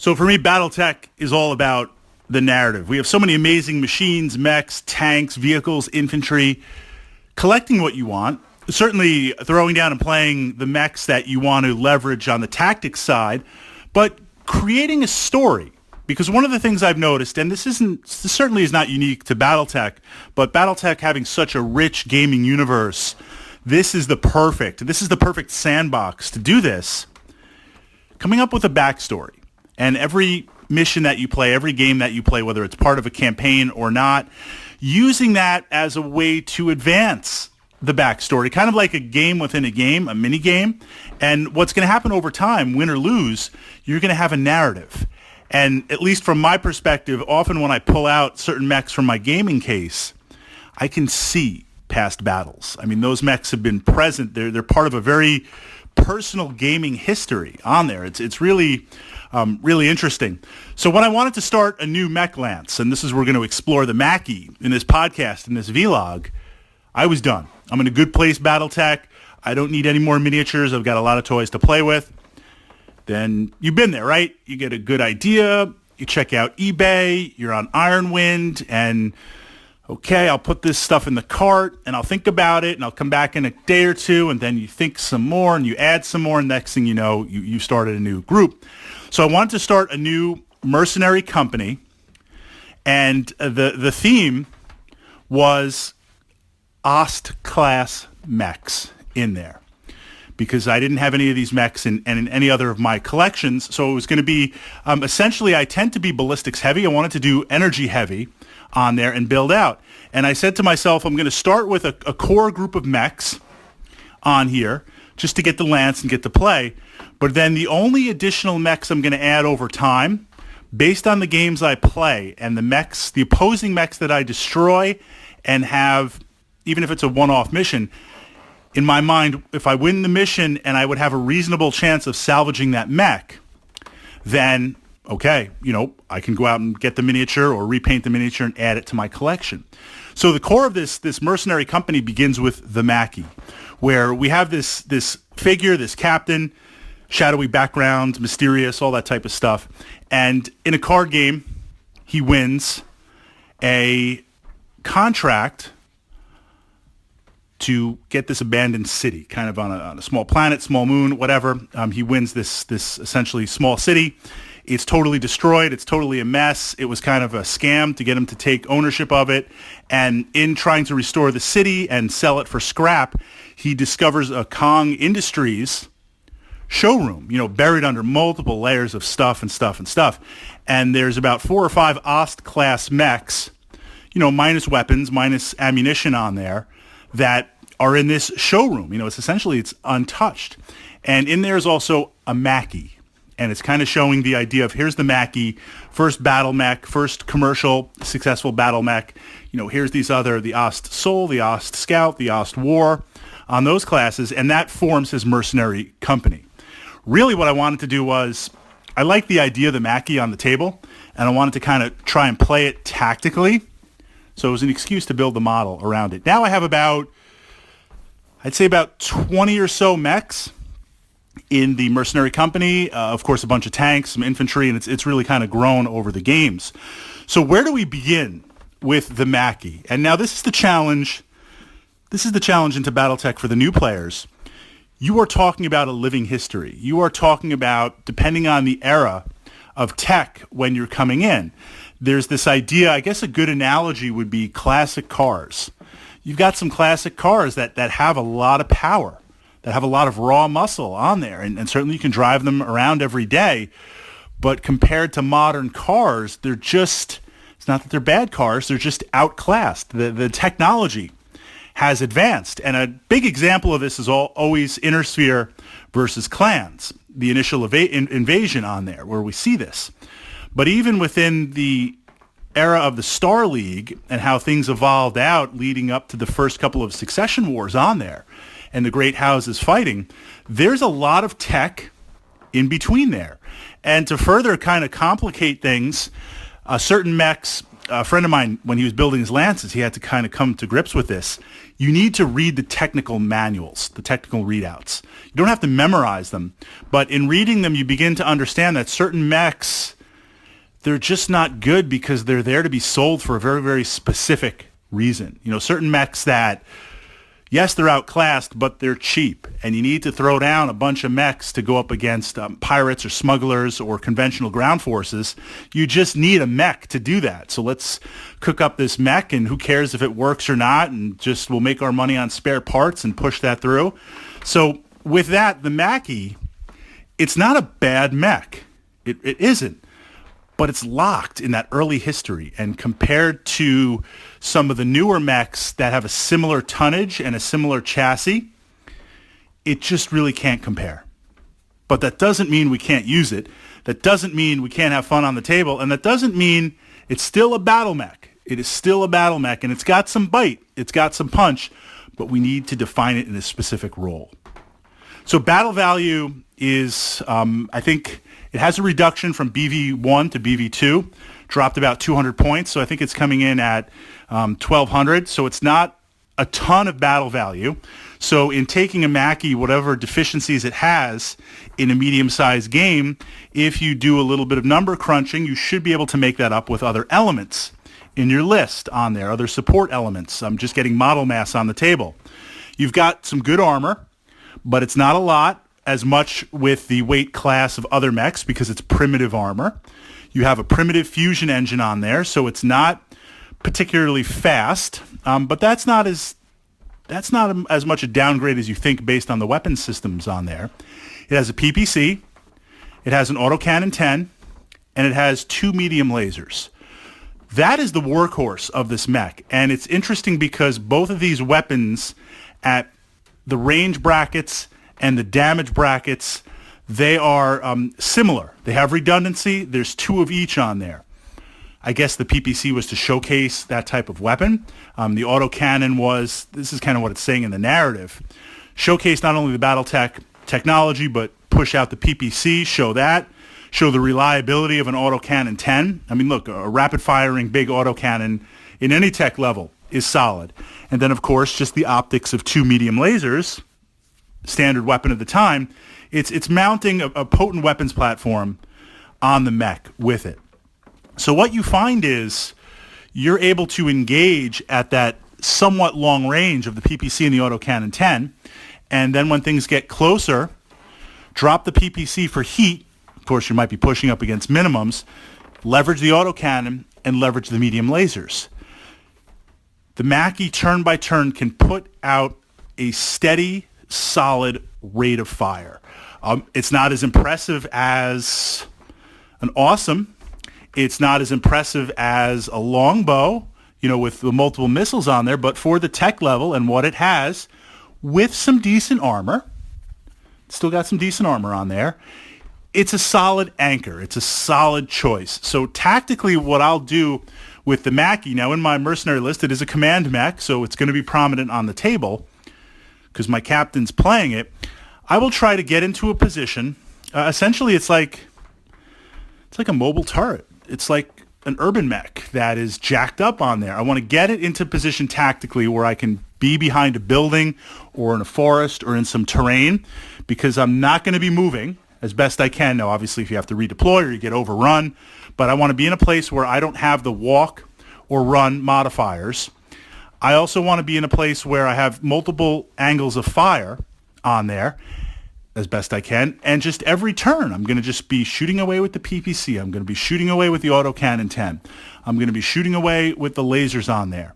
So for me, Battletech is all about the narrative. We have so many amazing machines, mechs, tanks, vehicles, infantry. Collecting what you want, certainly throwing down and playing the mechs that you want to leverage on the tactics side, but creating a story. Because one of the things I've noticed, and this certainly is not unique to Battletech, but Battletech having such a rich gaming universe, this is the perfect sandbox to do this. Coming up with a backstory. And every mission that you play, every game that you play, whether it's part of a campaign or not, using that as a way to advance the backstory, kind of like a game within a game, a mini game. And what's going to happen over time, win or lose, you're going to have a narrative. And at least from my perspective, often when I pull out certain mechs from my gaming case, I can see past battles. I mean, those mechs have been present. They're part of a very personal gaming history on there. It's really really interesting. So when I wanted to start a new mech lance, and this is where we're going to explore the Mackie in this podcast, in this vlog, I was done. I'm in a good place, Battletech. I don't need any more miniatures. I've got a lot of toys to play with. Then you've been there, right? You get a good idea. You check out eBay. You're on Ironwind, and okay, I'll put this stuff in the cart, and I'll think about it, and I'll come back in a day or two, and then you think some more, and you add some more, and next thing you know, you started a new group. So I wanted to start a new mercenary company, and the theme was Ost-class mechs in there, because I didn't have any of these mechs in any other of my collections. So it was going to be, essentially, I tend to be ballistics heavy. I wanted to do energy heavy on there and build out. And I said to myself, I'm going to start with a core group of mechs on here just to get the lance and get to play. But then the only additional mechs I'm going to add over time, based on the games I play and the opposing mechs that I destroy and have, even if it's a one-off mission, in my mind, if I win the mission and I would have a reasonable chance of salvaging that mech, then, okay, I can go out and get the miniature or repaint the miniature and add it to my collection. So the core of this mercenary company begins with the Mackie, where we have this figure, this captain, shadowy background, mysterious, all that type of stuff. And in a card game, he wins a contract to get this abandoned city, kind of on a small planet, small moon, whatever. He wins this essentially small city. It's totally destroyed. It's totally a mess. It was kind of a scam to get him to take ownership of it. And in trying to restore the city and sell it for scrap, he discovers a Kong Industries showroom, buried under multiple layers of stuff. And there's about 4 or 5 Ost-class mechs, minus weapons, minus ammunition on there, that are in this showroom. It's untouched. And in there is also a Mackie. And it's kind of showing the idea of, here's the Mackie, first battle mech, first commercial successful battle mech. Here's the Ost Soul, the Ost Scout, the Ost War on those classes. And that forms his mercenary company. Really what I wanted to do was, I like the idea of the Mackie on the table, and I wanted to kind of try and play it tactically. So it was an excuse to build the model around it. Now I have I'd say about 20 or so mechs in the mercenary company. Of course, a bunch of tanks, some infantry, and it's really kind of grown over the games. So where do we begin with the Mackie? And now this is the challenge. This is the challenge into Battletech for the new players. You are talking about a living history. You are talking about, depending on the era of tech when you're coming in, there's this idea, I guess a good analogy would be classic cars. You've got some classic cars that have a lot of power, that have a lot of raw muscle on there, and certainly you can drive them around every day. But compared to modern cars, it's not that they're bad cars, they're just outclassed. The technology has advanced. And a big example of this is always Inner Sphere versus Clans, the initial invasion on there, where we see this. But even within the era of the Star League and how things evolved out leading up to the first couple of succession wars on there and the great houses fighting, there's a lot of tech in between there. And to further kind of complicate things, certain mechs a friend of mine, when he was building his lances, he had to kind of come to grips with this. You need to read the technical manuals, the technical readouts. You don't have to memorize them, but in reading them, you begin to understand that certain mechs, they're just not good because they're there to be sold for a very, very specific reason. You know, certain mechs that, yes, they're outclassed, but they're cheap, and you need to throw down a bunch of mechs to go up against pirates or smugglers or conventional ground forces. You just need a mech to do that. So let's cook up this mech, and who cares if it works or not, and just we'll make our money on spare parts and push that through. So with that, the Mackie, it's not a bad mech. It isn't. But it's locked in that early history, and compared to some of the newer mechs that have a similar tonnage and a similar chassis, it just really can't compare. But that doesn't mean we can't use it. That doesn't mean we can't have fun on the table, and that doesn't mean it's still a battle mech. It is still a battle mech, and it's got some bite, it's got some punch, but we need to define it in a specific role. So battle value is, I think, it has a reduction from BV1 to BV2, dropped about 200 points. So I think it's coming in at 1,200. So it's not a ton of battle value. So in taking a Mackie, whatever deficiencies it has in a medium-sized game, if you do a little bit of number crunching, you should be able to make that up with other elements in your list on there, other support elements. I'm just getting model mass on the table. You've got some good armor, but it's not a lot. As much with the weight class of other mechs because it's primitive armor. You have a primitive fusion engine on there, so it's not particularly fast, but that's not as much a downgrade as you think based on the weapon systems on there. It has a PPC, it has an autocannon 10, and it has 2 medium lasers. That is the workhorse of this mech, and it's interesting because both of these weapons at the range brackets and the damage brackets, they are similar. They have redundancy. There's 2 of each on there. I guess the PPC was to showcase that type of weapon. The autocannon was, this is kind of what it's saying in the narrative, showcase not only the Battletech technology, but push out the PPC, show the reliability of an autocannon 10. I mean, look, a rapid-firing big autocannon in any tech level is solid. And then, of course, just the optics of 2 medium lasers, standard weapon of the time. It's mounting a potent weapons platform on the mech with it. So what you find is you're able to engage at that somewhat long range of the PPC and the autocannon 10, and then when things get closer, drop the PPC for heat. Of course, you might be pushing up against minimums, leverage the autocannon, and leverage the medium lasers. The Mackie turn by turn can put out a steady, solid rate of fire. It's not as impressive as an awesome. It's not as impressive as a longbow, with the multiple missiles on there, but for the tech level and what it has, with some decent armor, still got some decent armor on there, it's a solid anchor. It's a solid choice. So tactically, what I'll do with the Mackie, now in my mercenary list, it is a command mech, so it's going to be prominent on the table, because my captain's playing it. I will try to get into a position. Essentially, it's like a mobile turret. It's like an urban mech that is jacked up on there. I want to get it into position tactically where I can be behind a building or in a forest or in some terrain, because I'm not going to be moving as best I can. Now, obviously, if you have to redeploy or you get overrun, but I want to be in a place where I don't have the walk or run modifiers. I also want to be in a place where I have multiple angles of fire on there as best I can. And just every turn, I'm going to just be shooting away with the PPC. I'm going to be shooting away with the autocannon 10. I'm going to be shooting away with the lasers on there.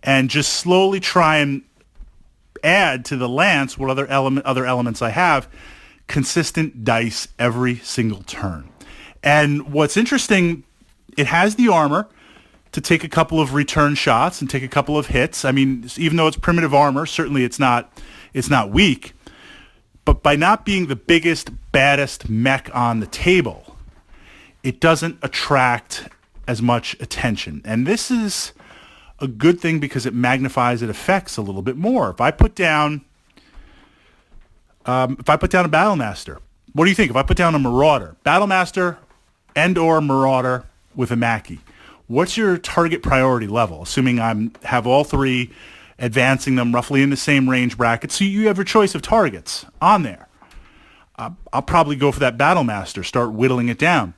And just slowly try and add to the lance what other elements I have. Consistent dice every single turn. And what's interesting, it has the armor to take a couple of return shots and take a couple of hits. I mean, even though it's primitive armor, certainly it's not weak. But by not being the biggest, baddest mech on the table, it doesn't attract as much attention. And this is a good thing because it magnifies its effects a little bit more. If I put down a Battlemaster, what do you think? If I put down a Marauder, Battlemaster and or Marauder with a Mackie, what's your target priority level? Assuming have all three, advancing them roughly in the same range bracket, so you have your choice of targets on there. I'll probably go for that Battlemaster, start whittling it down.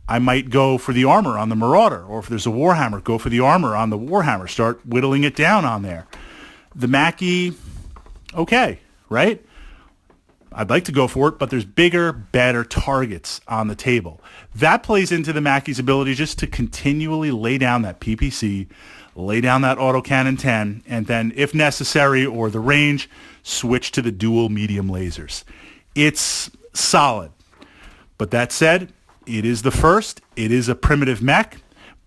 I might go for the armor on the Marauder, or if there's a Warhammer, go for the armor on the Warhammer, start whittling it down on there. The Mackie, okay, right? I'd like to go for it, but there's bigger, better targets on the table. That plays into the Mackie's ability just to continually lay down that PPC, lay down that autocannon 10, and then, if necessary or the range, switch to the dual medium lasers. It's solid. But that said, it is the first. It is a primitive mech.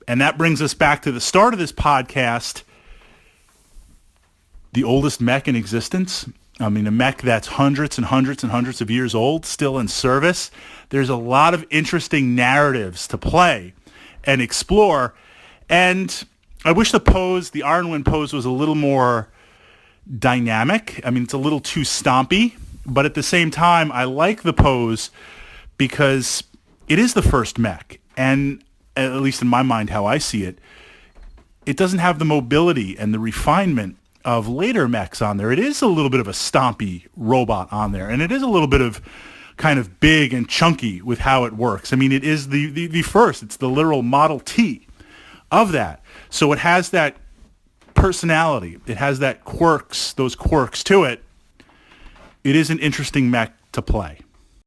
And that brings us back to the start of this podcast. The oldest mech in existence. I mean, a mech that's hundreds and hundreds and hundreds of years old, still in service. There's a lot of interesting narratives to play and explore. And I wish the Ironwind pose was a little more dynamic. I mean, it's a little too stompy. But at the same time, I like the pose because it is the first mech. And at least in my mind, how I see it, it doesn't have the mobility and the refinement of later mechs on there. It is a little bit of a stompy robot on there. And it is a little bit of kind of big and chunky with how it works. I mean, it is the first. It's the literal Model T of that. So it has that personality. It has those quirks to it. It is an interesting mech to play.